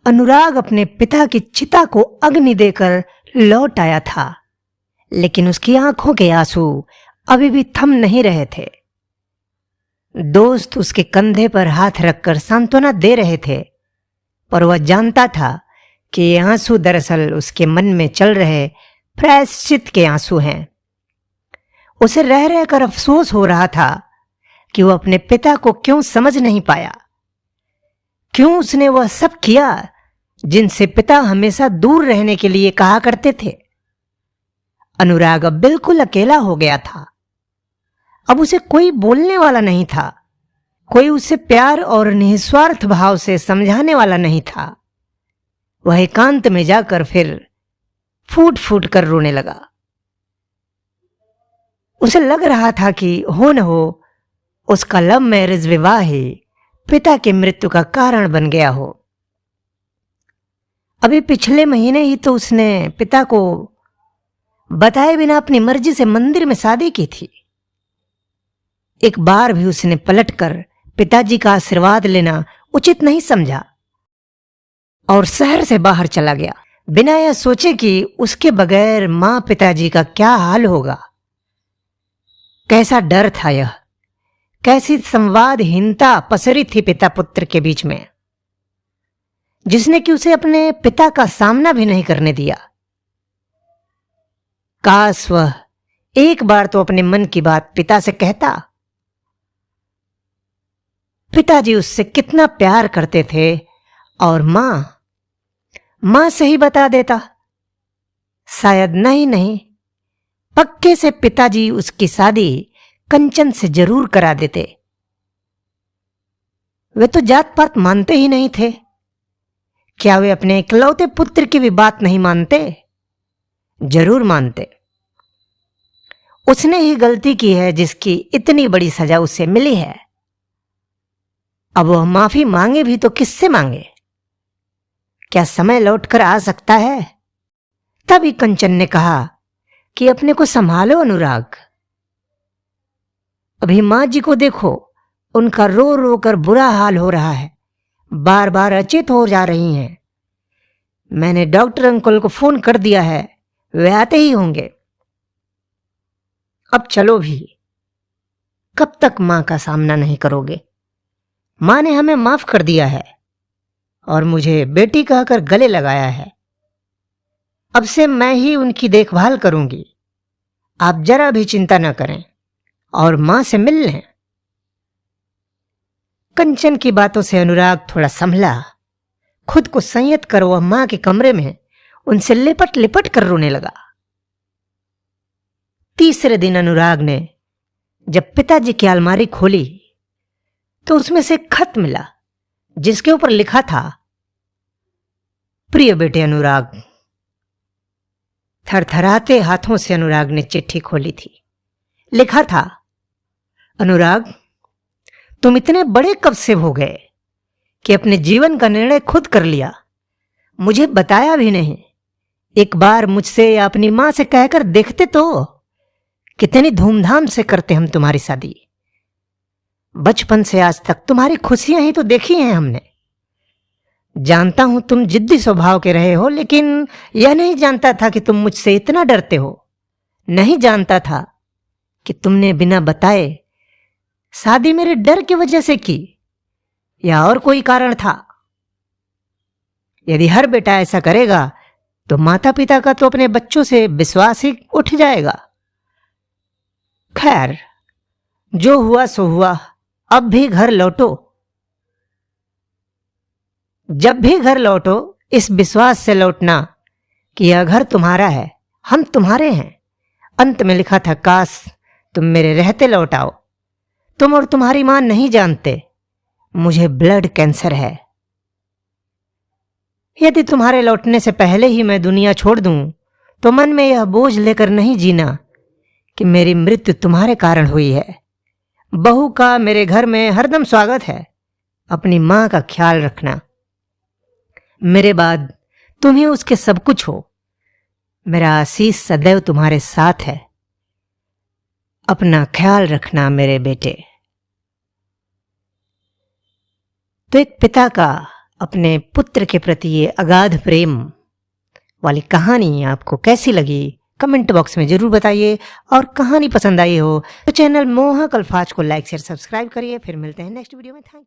अनुराग अपने पिता की चिता को अग्नि देकर लौट आया था, लेकिन उसकी आंखों के आंसू अभी भी थम नहीं रहे थे। दोस्त उसके कंधे पर हाथ रखकर सांत्वना दे रहे थे, पर वह जानता था कि ये आंसू दरअसल उसके मन में चल रहे प्रायश्चित के आंसू हैं। उसे रह रहकर अफसोस हो रहा था कि वह अपने पिता को क्यों समझ नहीं पाया, क्यों उसने वह सब किया जिनसे पिता हमेशा दूर रहने के लिए कहा करते थे। अनुराग अब बिल्कुल अकेला हो गया था। अब उसे कोई बोलने वाला नहीं था, कोई उसे प्यार और निस्वार्थ भाव से समझाने वाला नहीं था। वह एकांत में जाकर फिर फूट फूट कर रोने लगा। उसे लग रहा था कि हो न हो उसका लव मैरिज विवाह ही पिता की मृत्यु का कारण बन गया हो। अभी पिछले महीने ही तो उसने पिता को बताए बिना अपनी मर्जी से मंदिर में शादी की थी। एक बार भी उसने पलटकर पिताजी का आशीर्वाद लेना उचित नहीं समझा और शहर से बाहर चला गया, बिना यह सोचे कि उसके बगैर मां पिताजी का क्या हाल होगा। कैसा डर था यह, कैसी संवादहीनता पसरी थी पिता पुत्र के बीच में, जिसने कि उसे अपने पिता का सामना भी नहीं करने दिया। काश वह एक बार तो अपने मन की बात पिता से कहता। पिताजी उससे कितना प्यार करते थे और मां से ही बता देता। शायद नहीं, पक्के से पिताजी उसकी शादी कंचन से जरूर करा देते। वे तो जात पात मानते ही नहीं थे। क्या वे अपने इकलौते पुत्र की भी बात नहीं मानते? जरूर मानते। उसने ही गलती की है जिसकी इतनी बड़ी सजा उसे मिली है। अब वह माफी मांगे भी तो किससे मांगे? क्या समय लौटकर आ सकता है? तभी कंचन ने कहा कि अपने को संभालो अनुराग। अभी मां जी को देखो, उनका रो रो कर बुरा हाल हो रहा है, बार बार अचेत हो जा रही हैं। मैंने डॉक्टर अंकल को फोन कर दिया है, वे आते ही होंगे। अब चलो भी। कब तक मां का सामना नहीं करोगे? मां ने हमें माफ कर दिया है और मुझे बेटी कहकर गले लगाया है। अब से मैं ही उनकी देखभाल करूंगी। आप जरा भी चिंता न करें और मां से मिल लें। कंचन की बातों से अनुराग थोड़ा संभला। खुद को संयत कर वह मां के कमरे में उनसे लिपट लिपट कर रोने लगा। तीसरे दिन अनुराग ने जब पिताजी की अलमारी खोली तो उसमें से एक खत मिला जिसके ऊपर लिखा था, प्रिय बेटे अनुराग। थरथराते हाथों से अनुराग ने चिट्ठी खोली थी। लिखा था, अनुराग, तुम इतने बड़े कब से हो गए कि अपने जीवन का निर्णय खुद कर लिया, मुझे बताया भी नहीं। एक बार मुझसे या अपनी मां से कहकर देखते तो कितनी धूमधाम से करते हम तुम्हारी शादी। बचपन से आज तक तुम्हारी खुशियां ही तो देखी हैं हमने। जानता हूं तुम जिद्दी स्वभाव के रहे हो, लेकिन यह नहीं जानता था कि तुम मुझसे इतना डरते हो। नहीं जानता था कि तुमने बिना बताए शादी मेरे डर की वजह से की या और कोई कारण था। यदि हर बेटा ऐसा करेगा तो माता पिता का तो अपने बच्चों से विश्वास ही उठ जाएगा। खैर, जो हुआ सो हुआ। अब भी घर लौटो। जब भी घर लौटो इस विश्वास से लौटना कि यह घर तुम्हारा है, हम तुम्हारे हैं। अंत में लिखा था, काश तुम मेरे रहते लौट आओ। तुम और तुम्हारी मां नहीं जानते मुझे ब्लड कैंसर है। यदि तुम्हारे लौटने से पहले ही मैं दुनिया छोड़ दूं तो मन में यह बोझ लेकर नहीं जीना कि मेरी मृत्यु तुम्हारे कारण हुई है। बहू का मेरे घर में हरदम स्वागत है। अपनी मां का ख्याल रखना। मेरे बाद तुम ही उसके सब कुछ हो। मेरा आशीष सदैव तुम्हारे साथ है। अपना ख्याल रखना मेरे बेटे। तो एक पिता का अपने पुत्र के प्रति ये अगाध प्रेम वाली कहानी आपको कैसी लगी कमेंट बॉक्स में ज़रूर बताइए, और कहानी पसंद आई हो तो चैनल मोहक अल्फाज को लाइक शेयर सब्सक्राइब करिए। फिर मिलते हैं नेक्स्ट वीडियो में। Thank you.